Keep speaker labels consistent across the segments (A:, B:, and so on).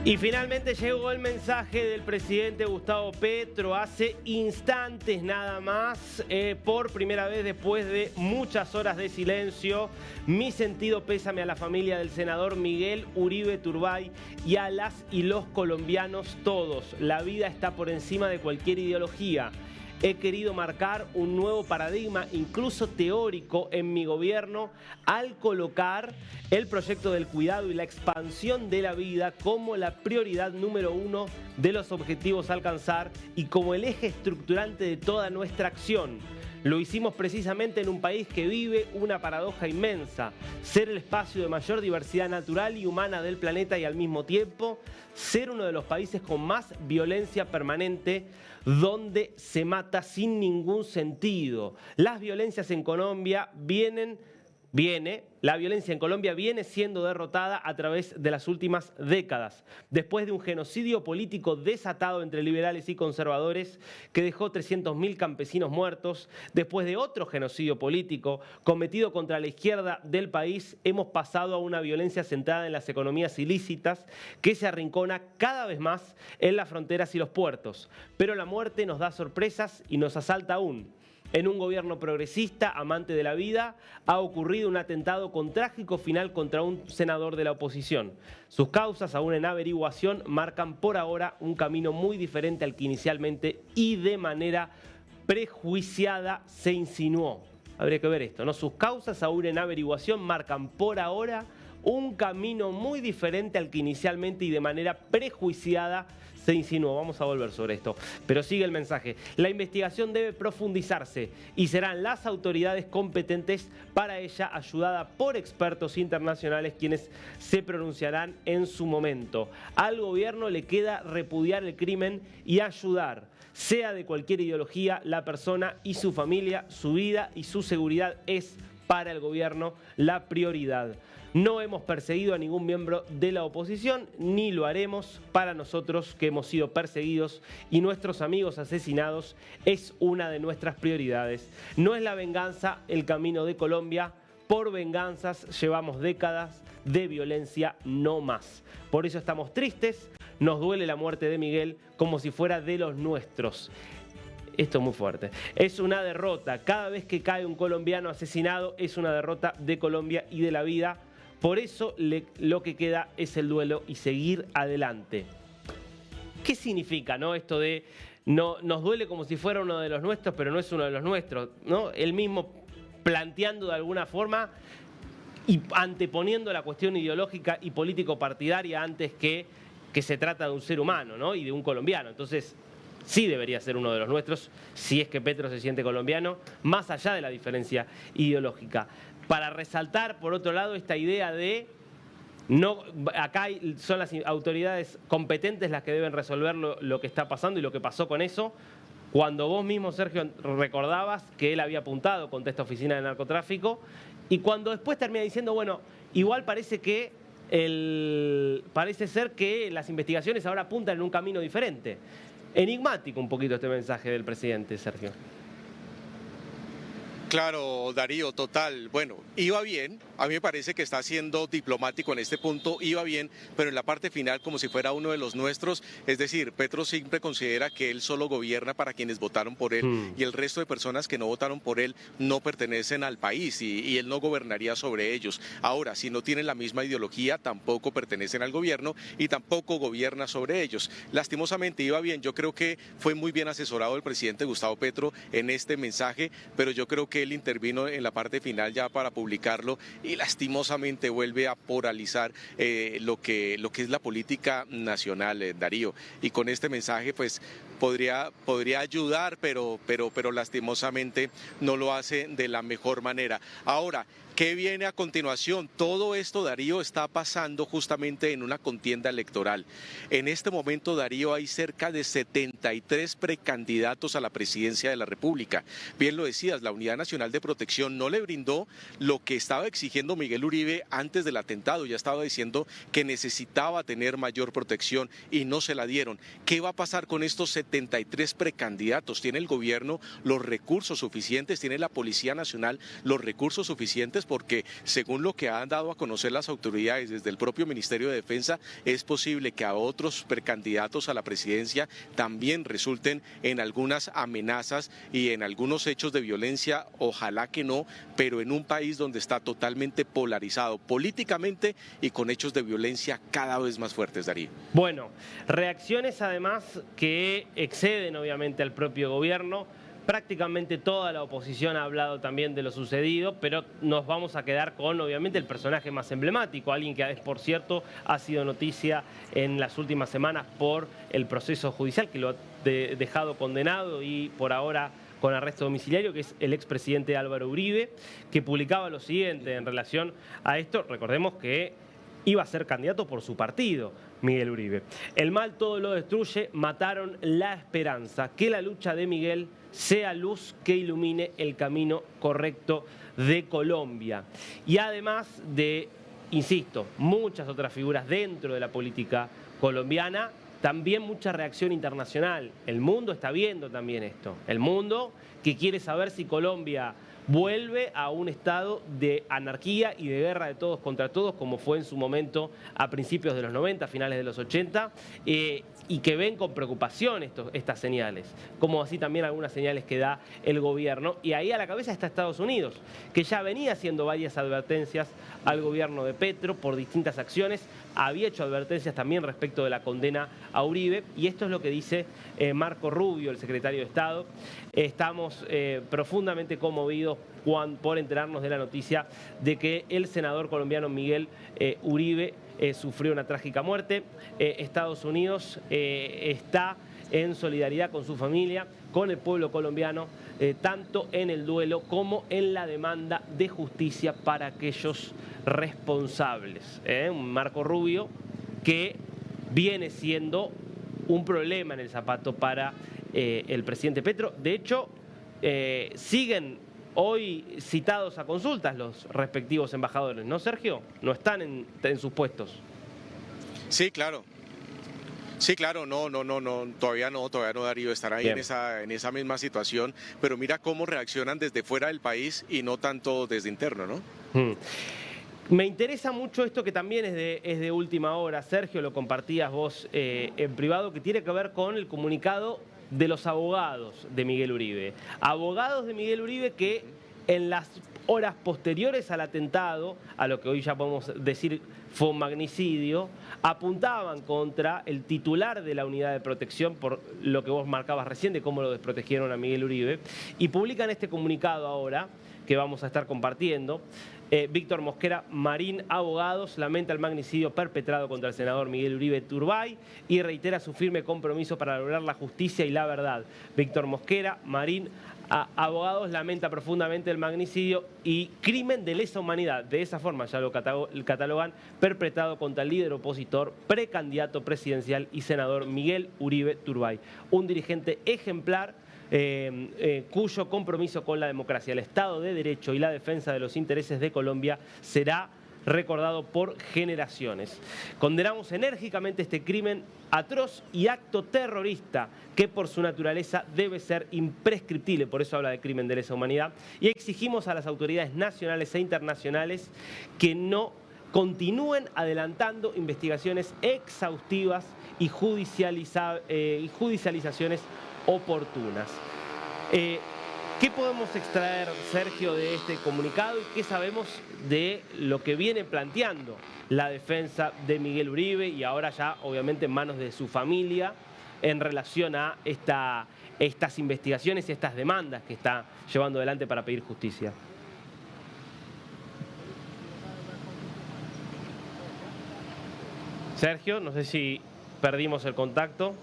A: Y finalmente llegó el mensaje del presidente Gustavo Petro hace instantes nada más, por primera vez después de muchas horas de silencio. Mi sentido pésame a la familia del senador Miguel Uribe Turbay y a las y los colombianos todos. La vida está por encima de cualquier ideología. He querido marcar un nuevo paradigma, incluso teórico, en mi gobierno al colocar el proyecto del cuidado y la expansión de la vida como la prioridad número 1 de los objetivos a alcanzar y como el eje estructurante de toda nuestra acción. Lo hicimos precisamente en un país que vive una paradoja inmensa: ser el espacio de mayor diversidad natural y humana del planeta y al mismo tiempo ser uno de los países con más violencia permanente, donde se mata sin ningún sentido. Las violencias en Colombia la violencia en Colombia viene siendo derrotada a través de las últimas décadas, después de un genocidio político desatado entre liberales y conservadores que dejó 300.000 campesinos muertos, después de otro genocidio político cometido contra la izquierda del país, hemos pasado a una violencia centrada en las economías ilícitas que se arrincona cada vez más en las fronteras y los puertos. Pero la muerte nos da sorpresas y nos asalta aún. En un gobierno progresista, amante de la vida, ha ocurrido un atentado con trágico final contra un senador de la oposición. Sus causas, aún en averiguación, marcan por ahora un camino muy diferente al que inicialmente y de manera prejuiciada se insinuó. Habría que ver esto, ¿no? Sus causas, aún en averiguación, marcan por ahora un camino muy diferente al que inicialmente y de manera prejuiciada se insinuó. Vamos a volver sobre esto, pero sigue el mensaje. La investigación debe profundizarse y serán las autoridades competentes para ella, ayudada por expertos internacionales, quienes se pronunciarán en su momento. Al gobierno le queda repudiar el crimen y ayudar, sea de cualquier ideología, la persona y su familia, su vida y su seguridad es para el gobierno la prioridad. No hemos perseguido a ningún miembro de la oposición, ni lo haremos. Para nosotros, que hemos sido perseguidos y nuestros amigos asesinados, es una de nuestras prioridades. No es la venganza el camino de Colombia. Por venganzas llevamos décadas de violencia, no más. Por eso estamos tristes, nos duele la muerte de Miguel como si fuera de los nuestros. Esto es muy fuerte. Es una derrota. Cada vez que cae un colombiano asesinado es una derrota de Colombia y de la vida. Por eso lo que queda es el duelo y seguir adelante. ¿Qué significa, no, esto de nos duele como si fuera uno de los nuestros, pero no es uno de los nuestros, ¿no? Él mismo planteando de alguna forma y anteponiendo la cuestión ideológica y político-partidaria antes que se trata de un ser humano, ¿no? Y de un colombiano. Entonces, sí debería ser uno de los nuestros, si es que Petro se siente colombiano, más allá de la diferencia ideológica. Para resaltar, por otro lado, esta idea de acá son las autoridades competentes las que deben resolver lo que está pasando y lo que pasó con eso, cuando vos mismo, Sergio, recordabas que él había apuntado contra esta oficina de narcotráfico, y cuando después termina diciendo, bueno, igual parece ser que las investigaciones ahora apuntan en un camino diferente. Enigmático un poquito este mensaje del presidente, Sergio.
B: Claro, Darío, total. Bueno, iba bien. A mí me parece que está siendo diplomático en este punto, iba bien, pero en la parte final como si fuera uno de los nuestros. Es decir, Petro siempre considera que él solo gobierna para quienes votaron por él y el resto de personas que no votaron por él no pertenecen al país y él no gobernaría sobre ellos. Ahora, si no tienen la misma ideología, tampoco pertenecen al gobierno y tampoco gobierna sobre ellos. Lastimosamente iba bien. Yo creo que fue muy bien asesorado el presidente Gustavo Petro en este mensaje, pero yo creo que él intervino en la parte final ya para publicarlo y lastimosamente vuelve a polarizar lo que es la política nacional, Darío. Y con este mensaje pues podría ayudar, pero lastimosamente no lo hace de la mejor manera. Ahora, ¿qué viene a continuación? Todo esto, Darío, está pasando justamente en una contienda electoral. En este momento, Darío, hay cerca de 73 precandidatos a la presidencia de la República. Bien lo decías, la Unidad Nacional de Protección no le brindó lo que estaba exigiendo Miguel Uribe antes del atentado. Ya estaba diciendo que necesitaba tener mayor protección y no se la dieron. ¿Qué va a pasar con estos 73 precandidatos. ¿Tiene el gobierno los recursos suficientes? ¿Tiene la Policía Nacional los recursos suficientes? Porque según lo que han dado a conocer las autoridades desde el propio Ministerio de Defensa, es posible que a otros precandidatos a la presidencia también resulten en algunas amenazas y en algunos hechos de violencia. Ojalá que no, pero en un país donde está totalmente polarizado políticamente y con hechos de violencia cada vez más fuertes, Darío.
A: Bueno, reacciones además que exceden obviamente al propio gobierno. Prácticamente toda la oposición ha hablado también de lo sucedido, pero nos vamos a quedar con obviamente el personaje más emblemático, alguien que por cierto ha sido noticia en las últimas semanas por el proceso judicial que lo ha dejado condenado y por ahora con arresto domiciliario, que es el expresidente Álvaro Uribe, que publicaba lo siguiente en relación a esto. Recordemos que iba a ser candidato por su partido, Miguel Uribe. El mal todo lo destruye, mataron la esperanza. Que la lucha de Miguel sea luz que ilumine el camino correcto de Colombia. Y además de, insisto, muchas otras figuras dentro de la política colombiana, también mucha reacción internacional. El mundo está viendo también esto. El mundo que quiere saber si Colombia vuelve a un estado de anarquía y de guerra de todos contra todos, como fue en su momento a principios de los 90, finales de los 80, y que ven con preocupación estas señales, como así también algunas señales que da el gobierno. Y ahí a la cabeza está Estados Unidos, que ya venía haciendo varias advertencias al gobierno de Petro por distintas acciones, había hecho advertencias también respecto de la condena a Uribe, y esto es lo que dice Marco Rubio, el secretario de Estado. Estamos profundamente conmovidos por enterarnos de la noticia de que el senador colombiano Miguel Uribe sufrió una trágica muerte. Estados Unidos está en solidaridad con su familia, con el pueblo colombiano, tanto en el duelo como en la demanda de justicia para aquellos responsables. Un Marco Rubio que viene siendo un problema en el zapato para el presidente Petro. De hecho, siguen hoy citados a consultas los respectivos embajadores, ¿no, Sergio? No están en sus puestos.
B: Sí, claro. Sí, claro, no, todavía no, Darío, estará ahí en esa misma situación, pero mira cómo reaccionan desde fuera del país y no tanto desde interno, ¿no?
A: Me interesa mucho esto que también es de última hora, Sergio, lo compartías vos en privado, que tiene que ver con el comunicado de los abogados de Miguel Uribe. Abogados de Miguel Uribe que en las horas posteriores al atentado, a lo que hoy ya podemos decir fue un magnicidio, apuntaban contra el titular de la unidad de protección, por lo que vos marcabas recién de cómo lo desprotegieron a Miguel Uribe, y publican este comunicado ahora, que vamos a estar compartiendo. Víctor Mosquera Marín, abogados, lamenta el magnicidio perpetrado contra el senador Miguel Uribe Turbay y reitera su firme compromiso para lograr la justicia y la verdad. Víctor Mosquera Marín, abogados, lamenta profundamente el magnicidio y crimen de lesa humanidad, de esa forma ya lo catalogan, perpetrado contra el líder opositor, precandidato presidencial y senador Miguel Uribe Turbay, un dirigente ejemplar cuyo compromiso con la democracia, el Estado de Derecho y la defensa de los intereses de Colombia será recordado por generaciones. Condenamos enérgicamente este crimen atroz y acto terrorista que por su naturaleza debe ser imprescriptible, por eso habla de crimen de lesa humanidad, y exigimos a las autoridades nacionales e internacionales que no continúen adelantando investigaciones exhaustivas y judicializaciones oportunas. ¿Qué podemos extraer, Sergio, de este comunicado y qué sabemos de lo que viene planteando la defensa de Miguel Uribe y ahora ya obviamente en manos de su familia en relación a estas investigaciones y estas demandas que está llevando adelante para pedir justicia? Sergio, no sé si perdimos el contacto.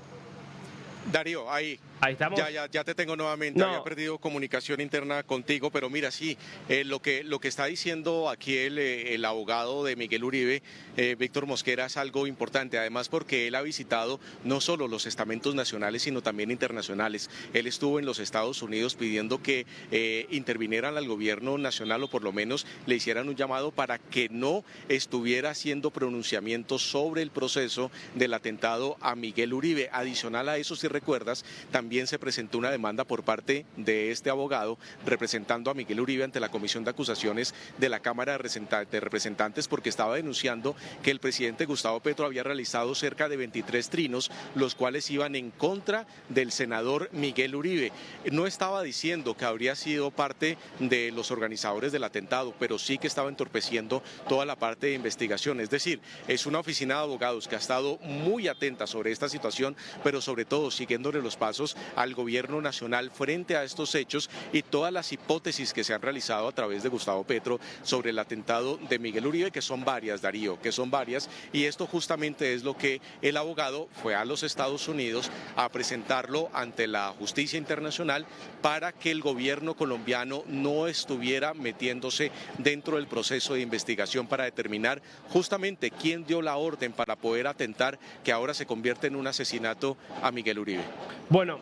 B: Darío, ahí.
A: Ahí estamos.
B: Ya te tengo nuevamente.
A: No.
B: Había perdido comunicación interna contigo, pero mira, sí, lo que está diciendo aquí el abogado de Miguel Uribe, Víctor Mosquera, es algo importante, además porque él ha visitado no solo los estamentos nacionales, sino también internacionales. Él estuvo en los Estados Unidos pidiendo que intervinieran al gobierno nacional, o por lo menos le hicieran un llamado para que no estuviera haciendo pronunciamientos sobre el proceso del atentado a Miguel Uribe. Adicional a eso, si recuerdas, también se presentó una demanda por parte de este abogado representando a Miguel Uribe ante la Comisión de Acusaciones de la Cámara de Representantes, porque estaba denunciando que el presidente Gustavo Petro había realizado cerca de 23 trinos, los cuales iban en contra del senador Miguel Uribe. No estaba diciendo que habría sido parte de los organizadores del atentado, pero sí que estaba entorpeciendo toda la parte de investigación. Es decir, es una oficina de abogados que ha estado muy atenta sobre esta situación, pero sobre todo siguiéndole los pasos al gobierno nacional frente a estos hechos y todas las hipótesis que se han realizado a través de Gustavo Petro sobre el atentado de Miguel Uribe, que son varias, Darío, que son varias, y esto justamente es lo que el abogado fue a los Estados Unidos a presentarlo ante la justicia internacional para que el gobierno colombiano no estuviera metiéndose dentro del proceso de investigación para determinar justamente quién dio la orden para poder atentar, que ahora se convierte en un asesinato, a Miguel Uribe.
A: Bueno,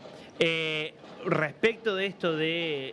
A: respecto de esto del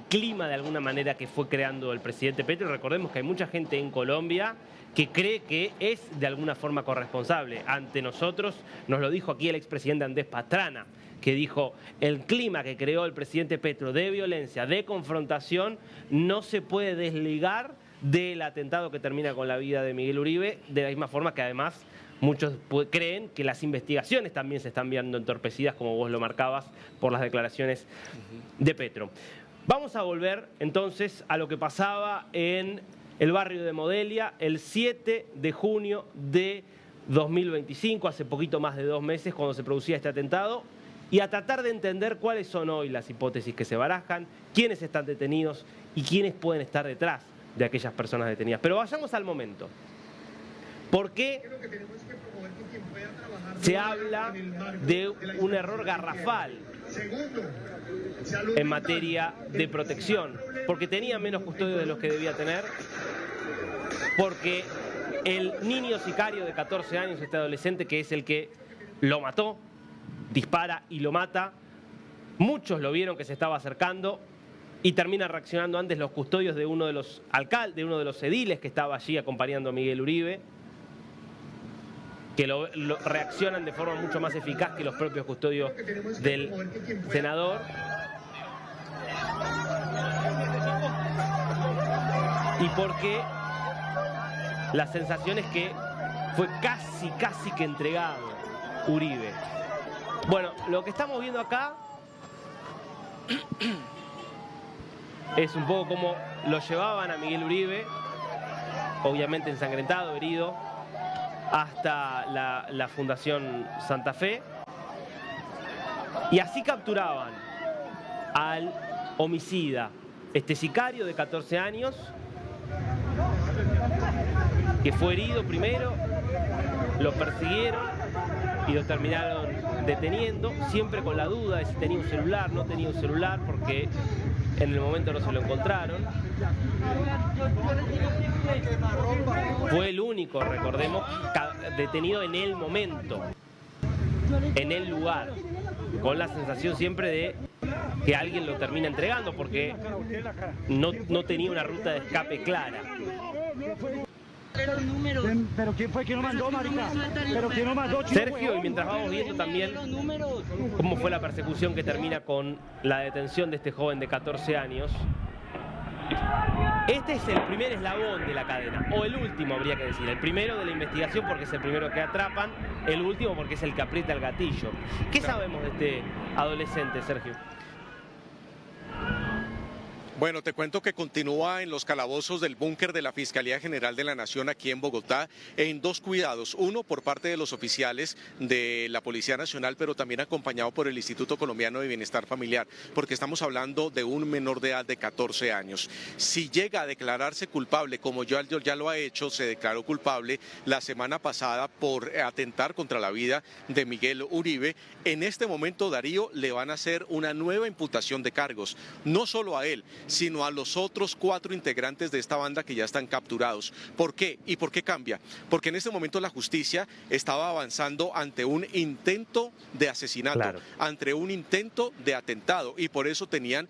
A: clima de alguna manera que fue creando el presidente Petro, recordemos que hay mucha gente en Colombia que cree que es de alguna forma corresponsable. Ante nosotros nos lo dijo aquí el expresidente Andrés Pastrana, que dijo: el clima que creó el presidente Petro de violencia, de confrontación, no se puede desligar del atentado que termina con la vida de Miguel Uribe, de la misma forma que además muchos creen que las investigaciones también se están viendo entorpecidas, como vos lo marcabas, por las declaraciones de Petro. Vamos a volver entonces a lo que pasaba en el barrio de Modelia el 7 de junio de 2025, hace poquito más de 2 meses, cuando se producía este atentado, y a tratar de entender cuáles son hoy las hipótesis que se barajan, quiénes están detenidos y quiénes pueden estar detrás de aquellas personas detenidas. Pero vayamos al momento. ¿Por qué se habla de un error garrafal en materia de protección? Porque tenía menos custodios de los que debía tener, porque el niño sicario de 14 años, este adolescente que es el que lo mató, dispara y lo mata, muchos lo vieron que se estaba acercando y termina reaccionando antes los custodios de uno de los alcaldes, de uno de los ediles que estaba allí acompañando a Miguel Uribe, que lo reaccionan de forma mucho más eficaz que los propios custodios del senador. Y porque la sensación es que fue casi que entregado Uribe. Bueno, lo que estamos viendo acá es un poco como lo llevaban a Miguel Uribe, obviamente ensangrentado, herido, hasta la Fundación Santa Fe, y así capturaban al homicida, este sicario de 14 años, que fue herido primero, lo persiguieron y lo terminaron deteniendo, siempre con la duda de si tenía un celular, no tenía un celular, porque en el momento no se lo encontraron. Fue el único, recordemos, detenido en el momento, en el lugar, con la sensación siempre de que alguien lo termina entregando, porque no tenía una ruta de escape clara.
C: Pero ¿quién fue? ¿Quién lo mandó, marica? ¿Pero quién lo mandó, chico?
A: Sergio, y mientras vamos viendo también cómo fue la persecución que termina con la detención de este joven de 14 años, este es el primer eslabón de la cadena, o el último habría que decir, el primero de la investigación porque es el primero que atrapan, el último porque es el que aprieta el gatillo. ¿Qué sabemos de este adolescente, Sergio?
B: Bueno, te cuento que continúa en los calabozos del búnker de la Fiscalía General de la Nación aquí en Bogotá en dos cuidados. Uno por parte de los oficiales de la Policía Nacional, pero también acompañado por el Instituto Colombiano de Bienestar Familiar, porque estamos hablando de un menor de edad de 14 años. Si llega a declararse culpable, como ya lo ha hecho, se declaró culpable la semana pasada por atentar contra la vida de Miguel Uribe, en este momento, Darío, le van a hacer una nueva imputación de cargos, no solo a él, sino a los otros 4 integrantes de esta banda que ya están capturados. ¿Por qué? ¿Y por qué cambia? Porque en este momento la justicia estaba avanzando ante un intento de asesinato, claro, ante un intento de atentado, y por eso tenían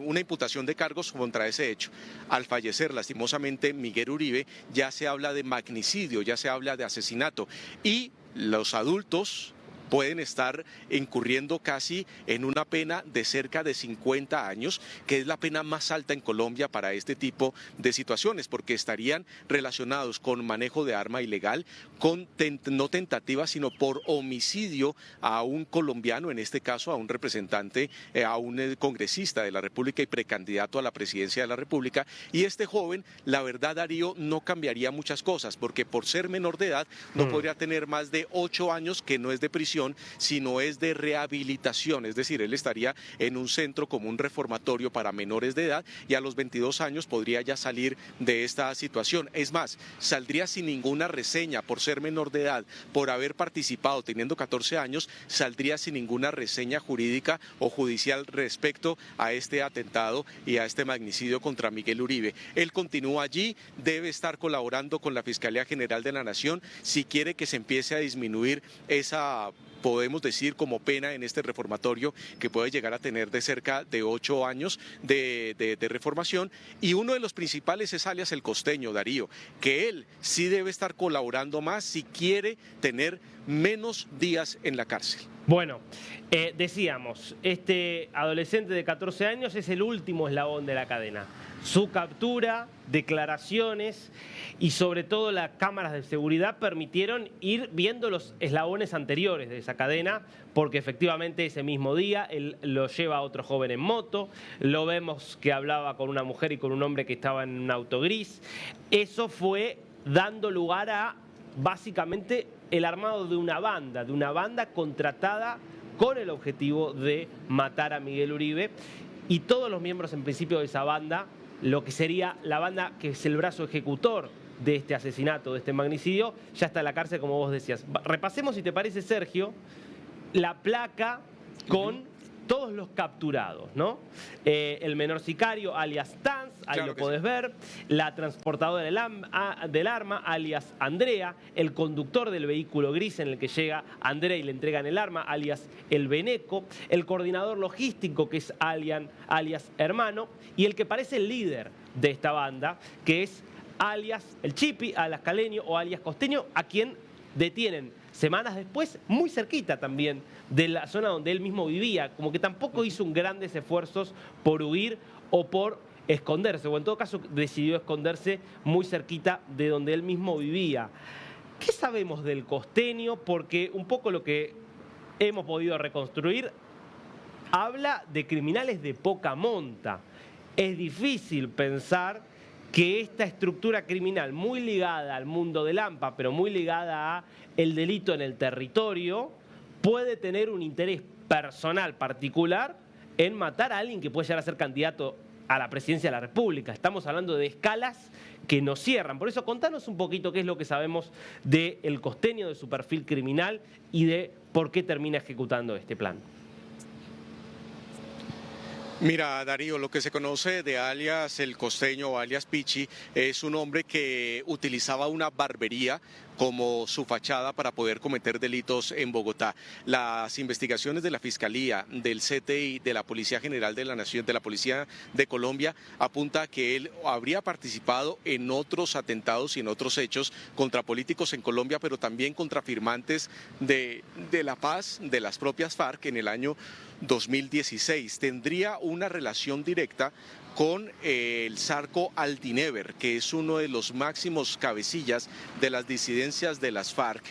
B: una imputación de cargos contra ese hecho. Al fallecer lastimosamente Miguel Uribe, ya se habla de magnicidio, ya se habla de asesinato, y los adultos pueden estar incurriendo casi en una pena de cerca de 50 años, que es la pena más alta en Colombia para este tipo de situaciones, porque estarían relacionados con manejo de arma ilegal, con no tentativa, sino por homicidio a un colombiano, en este caso a un representante, a un congresista de la República y precandidato a la presidencia de la República. Y este joven, la verdad, Darío, no cambiaría muchas cosas, porque por ser menor de edad no podría tener más de 8 años, que no es de prisión, sino es de rehabilitación, es decir, él estaría en un centro como un reformatorio para menores de edad, y a los 22 años podría ya salir de esta situación. Es más, saldría sin ninguna reseña por ser menor de edad, por haber participado teniendo 14 años, saldría sin ninguna reseña jurídica o judicial respecto a este atentado y a este magnicidio contra Miguel Uribe. Él continúa allí, debe estar colaborando con la Fiscalía General de la Nación si quiere que se empiece a disminuir esa, podemos decir, como pena en este reformatorio, que puede llegar a tener de cerca de 8 años de reformación. Y uno de los principales es alias El Costeño, Darío, que él sí debe estar colaborando más si quiere tener menos días en la cárcel.
A: Bueno, decíamos, este adolescente de 14 años es el último eslabón de la cadena. Su captura, declaraciones y sobre todo las cámaras de seguridad permitieron ir viendo los eslabones anteriores de esa cadena, porque efectivamente ese mismo día él lo lleva a otro joven en moto, lo vemos que hablaba con una mujer y con un hombre que estaba en un auto gris. Eso fue dando lugar a básicamente el armado de una banda contratada con el objetivo de matar a Miguel Uribe, y todos los miembros en principio de esa banda, lo que sería la banda que es el brazo ejecutor de este asesinato, de este magnicidio, ya está en la cárcel, como vos decías. Repasemos, si te parece, Sergio, la placa con todos los capturados, ¿no? El menor sicario, alias Tanz, ahí claro, lo podés ver, la transportadora del arma, alias Andrea, el conductor del vehículo gris en el que llega Andrea y le entregan el arma, alias El Beneco, el coordinador logístico, que es alias Hermano, y el que parece el líder de esta banda, que es alias El Chipi, alias Caleño o alias Costeño, a quien detienen semanas después, muy cerquita también de la zona donde él mismo vivía, como que tampoco hizo grandes esfuerzos por huir o por esconderse, o en todo caso decidió esconderse muy cerquita de donde él mismo vivía. ¿Qué sabemos del Costeño? Porque un poco lo que hemos podido reconstruir habla de criminales de poca monta. Es difícil pensar que esta estructura criminal muy ligada al mundo del AMPA, pero muy ligada a el delito en el territorio, puede tener un interés personal particular en matar a alguien que puede llegar a ser candidato a la presidencia de la República. Estamos hablando de escalas que nos cierran. Por eso, contanos un poquito qué es lo que sabemos del Costeño, de su perfil criminal y de por qué termina ejecutando este plan.
B: Mira, Darío, lo que se conoce de alias El Costeño o alias Pichi es un hombre que utilizaba una barbería como su fachada para poder cometer delitos en Bogotá. Las investigaciones de la Fiscalía, del CTI, de la Policía General de la Nación, de la Policía de Colombia, apunta a que él habría participado en otros atentados y en otros hechos contra políticos en Colombia, pero también contra firmantes de la paz de las propias FARC en el año 2016. Tendría una relación directa con el Zarco Aldinever, que es uno de los máximos cabecillas de las disidencias de las FARC.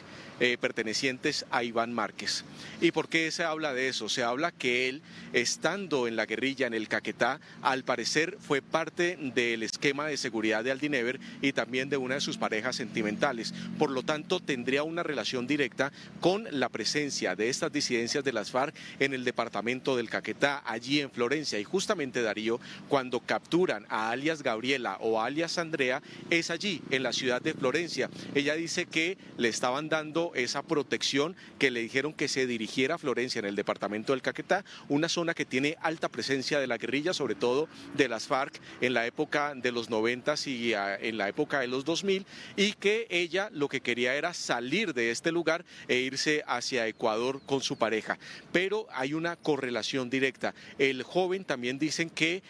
B: pertenecientes a Iván Márquez. ¿Y por qué se habla de eso? Se habla que él, estando en la guerrilla en el Caquetá, al parecer fue parte del esquema de seguridad de Aldinever y también de una de sus parejas sentimentales. Por lo tanto, tendría una relación directa con la presencia de estas disidencias de las FARC en el departamento del Caquetá, allí en Florencia. Y justamente, Darío, cuando capturan a alias Gabriela o a alias Andrea, es allí, en la ciudad de Florencia. Ella dice que le estaban dando esa protección, que le dijeron que se dirigiera a Florencia en el departamento del Caquetá, una zona que tiene alta presencia de la guerrilla, sobre todo de las FARC en la época de los 90s y en la época de los 2000, y que ella lo que quería era salir de este lugar e irse hacia Ecuador con su pareja. Pero hay una correlación directa. El joven también dicen que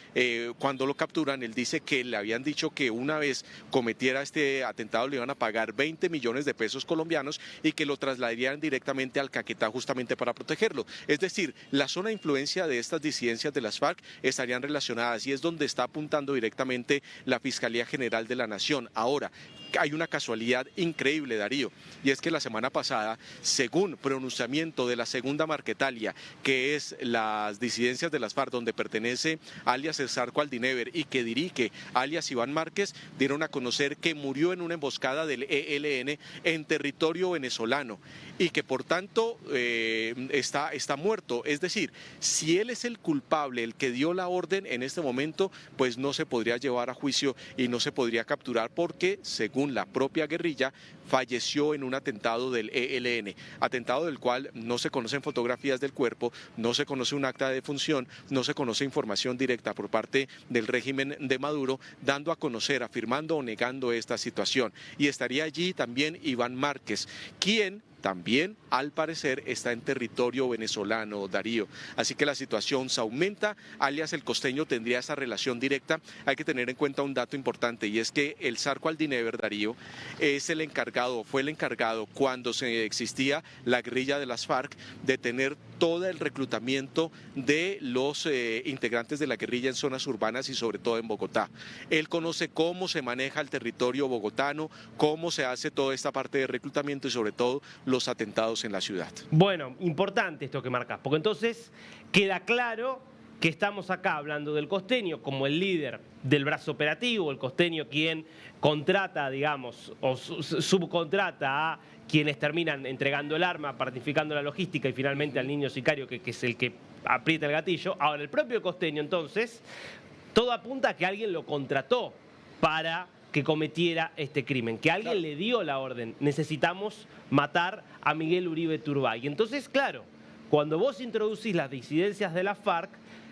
B: cuando lo capturan, él dice que le habían dicho que una vez cometiera este atentado le iban a pagar 20 millones de pesos colombianos y que lo trasladarían directamente al Caquetá justamente para protegerlo. Es decir, la zona de influencia de estas disidencias de las FARC estarían relacionadas y es donde está apuntando directamente la Fiscalía General de la Nación. Ahora, hay una casualidad increíble, Darío, y es que la semana pasada, según pronunciamiento de la segunda Marquetalia, que es las disidencias de las FARC, donde pertenece alias el Zarco Aldinever y que dirige alias Iván Márquez, dieron a conocer que murió en una emboscada del ELN en territorio venezolano y que por tanto está muerto. Es decir, si él es el culpable, el que dio la orden en este momento, pues no se podría llevar a juicio y no se podría capturar porque, según la propia guerrilla, falleció en un atentado del ELN, atentado del cual no se conocen fotografías del cuerpo, no se conoce un acta de defunción, no se conoce información directa por parte del régimen de Maduro, dando a conocer, afirmando o negando esta situación. Y estaría allí también Iván Márquez, quien también, al parecer, está en territorio venezolano, Darío. Así que la situación se aumenta, alias el Costeño tendría esa relación directa. Hay que tener en cuenta un dato importante y es que el Zarco Aldinever, Darío, es el encargado, fue el encargado cuando se existía la guerrilla de las FARC de tener todo el reclutamiento de los integrantes de la guerrilla en zonas urbanas y sobre todo en Bogotá. Él conoce cómo se maneja el territorio bogotano, cómo se hace toda esta parte de reclutamiento y sobre todo los atentados en la ciudad.
A: Bueno, importante esto que marcas, porque entonces queda claro que estamos acá hablando del Costeño como el líder del brazo operativo, el Costeño quien contrata, digamos, o subcontrata a quienes terminan entregando el arma, partificando la logística y finalmente al niño sicario que es el que aprieta el gatillo. Ahora, el propio Costeño, entonces, todo apunta a que alguien lo contrató para que cometiera este crimen, que alguien le dio la orden, necesitamos matar a Miguel Uribe Turbay. Y entonces, claro, cuando vos introducís las disidencias de la FARC,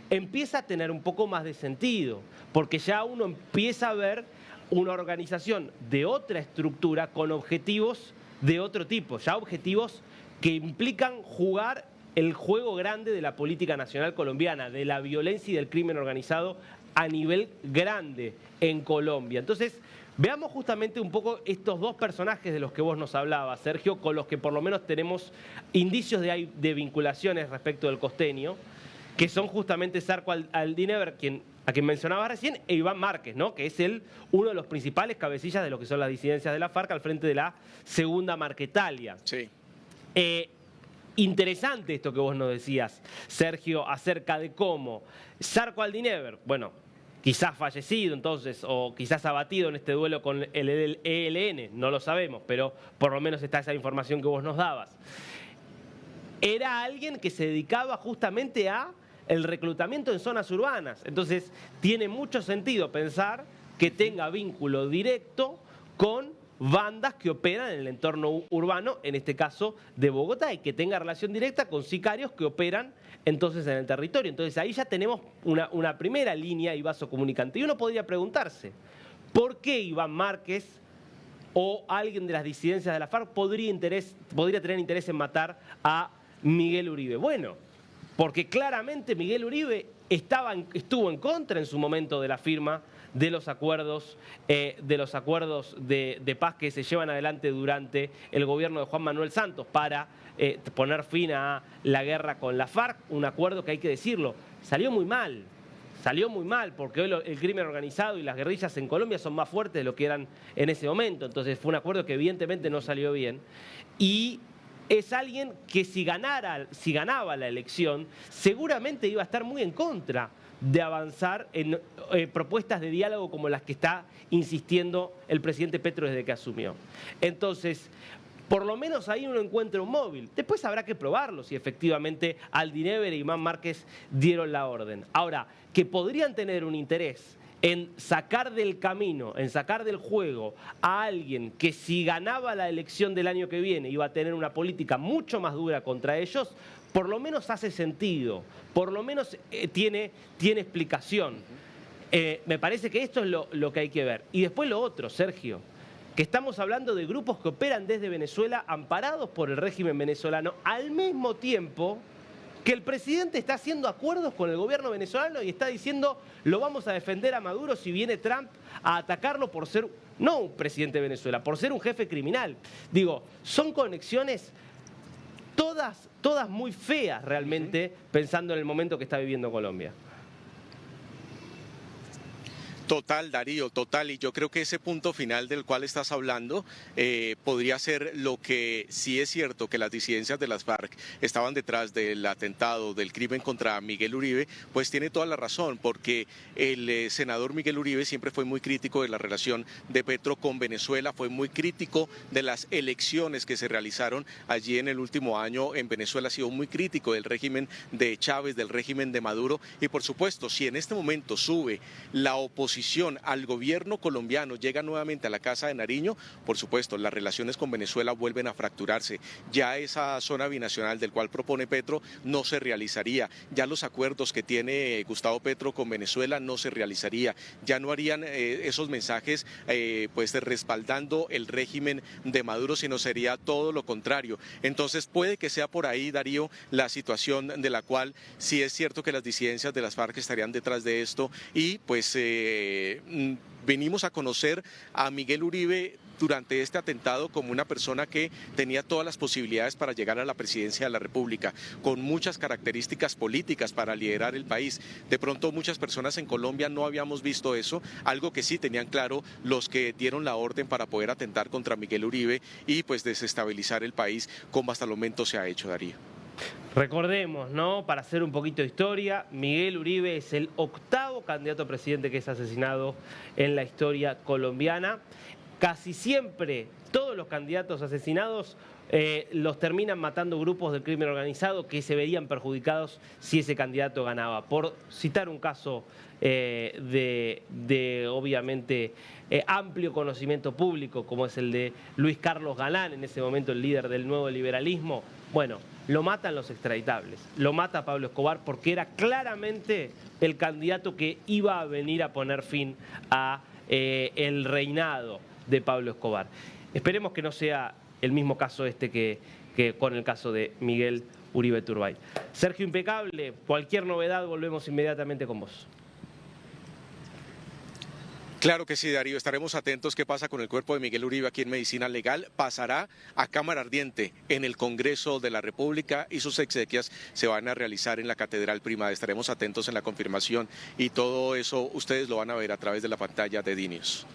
A: empieza a tener un poco más de sentido, porque ya uno empieza a ver una organización de otra estructura con objetivos de otro tipo, ya objetivos que implican jugar el juego grande de la política nacional colombiana, de la violencia y del crimen organizado a nivel grande en Colombia. Entonces, veamos justamente un poco estos dos personajes de los que vos nos hablabas, Sergio, con los que por lo menos tenemos indicios de vinculaciones respecto del Costeño, que son justamente Zarco Aldinever, a quien mencionaba recién, e Iván Márquez, ¿no? Que es uno de los principales cabecillas de lo que son las disidencias de la FARC al frente de la segunda Marquetalia.
B: Sí.
A: Interesante esto que vos nos decías, Sergio, acerca de cómo Zarco Aldinever, bueno, quizás fallecido entonces, o quizás abatido en este duelo con el ELN, no lo sabemos, pero por lo menos está esa información que vos nos dabas. Era alguien que se dedicaba justamente a el reclutamiento en zonas urbanas. Entonces, tiene mucho sentido pensar que tenga vínculo directo con bandas que operan en el entorno urbano, en este caso de Bogotá, y que tenga relación directa con sicarios que operan entonces en el territorio. Entonces ahí ya tenemos una primera línea y vaso comunicante. Y uno podría preguntarse, ¿por qué Iván Márquez o alguien de las disidencias de la FARC podría tener interés en matar a Miguel Uribe? Bueno, porque claramente Miguel Uribe estuvo en contra en su momento de la firma de los acuerdos de paz que se llevan adelante durante el gobierno de Juan Manuel Santos para poner fin a la guerra con la FARC, un acuerdo que hay que decirlo, salió muy mal porque hoy el crimen organizado y las guerrillas en Colombia son más fuertes de lo que eran en ese momento, entonces fue un acuerdo que evidentemente no salió bien y es alguien que si ganaba la elección, seguramente iba a estar muy en contra de avanzar en propuestas de diálogo como las que está insistiendo el presidente Petro desde que asumió. Entonces, por lo menos ahí uno encuentra un móvil. Después habrá que probarlo si efectivamente Aldinever y Iván Márquez dieron la orden. Ahora, que podrían tener un interés en sacar del camino, en sacar del juego a alguien que si ganaba la elección del año que viene iba a tener una política mucho más dura contra ellos, por lo menos hace sentido, por lo menos tiene explicación. Me parece que esto es lo que hay que ver. Y después lo otro, Sergio, que estamos hablando de grupos que operan desde Venezuela amparados por el régimen venezolano, al mismo tiempo que el presidente está haciendo acuerdos con el gobierno venezolano y está diciendo lo vamos a defender a Maduro si viene Trump a atacarlo por ser, no un presidente de Venezuela, por ser un jefe criminal. Digo, son conexiones todas muy feas realmente, pensando en el momento que está viviendo Colombia.
B: Total, Darío, total. Y yo creo que ese punto final del cual estás hablando podría ser lo que sí es cierto, que las disidencias de las FARC estaban detrás del atentado, del crimen contra Miguel Uribe, pues tiene toda la razón, porque el senador Miguel Uribe siempre fue muy crítico de la relación de Petro con Venezuela, fue muy crítico de las elecciones que se realizaron allí en el último año en Venezuela, ha sido muy crítico del régimen de Chávez, del régimen de Maduro, y por supuesto, si en este momento sube la oposición al gobierno colombiano, llega nuevamente a la Casa de Nariño, por supuesto, las relaciones con Venezuela vuelven a fracturarse. Ya esa zona binacional del cual propone Petro no se realizaría. Ya los acuerdos que tiene Gustavo Petro con Venezuela no se realizaría. Ya no harían esos mensajes pues respaldando el régimen de Maduro, sino sería todo lo contrario. Entonces puede que sea por ahí, Darío, la situación de la cual sí es cierto que las disidencias de las FARC estarían detrás de esto y pues venimos a conocer a Miguel Uribe durante este atentado como una persona que tenía todas las posibilidades para llegar a la presidencia de la República, con muchas características políticas para liderar el país. De pronto muchas personas en Colombia no habíamos visto eso, algo que sí tenían claro los que dieron la orden para poder atentar contra Miguel Uribe y pues desestabilizar el país como hasta el momento se ha hecho, Darío.
A: Recordemos, ¿no? Para hacer un poquito de historia, Miguel Uribe es el 8º candidato a presidente que es asesinado en la historia colombiana. Casi siempre todos los candidatos asesinados los terminan matando grupos del crimen organizado que se verían perjudicados si ese candidato ganaba. Por citar un caso de obviamente amplio conocimiento público, como es el de Luis Carlos Galán, en ese momento el líder del nuevo liberalismo, bueno, lo matan los extraditables, lo mata Pablo Escobar porque era claramente el candidato que iba a venir a poner fin a el reinado de Pablo Escobar. Esperemos que no sea el mismo caso que con el caso de Miguel Uribe Turbay. Sergio, impecable, cualquier novedad volvemos inmediatamente con vos.
B: Claro que sí, Darío, estaremos atentos qué pasa con el cuerpo de Miguel Uribe aquí en Medicina Legal. Pasará a Cámara Ardiente en el Congreso de la República y sus exequias se van a realizar en la Catedral Primada. Estaremos atentos en la confirmación y todo eso ustedes lo van a ver a través de la pantalla de DNews.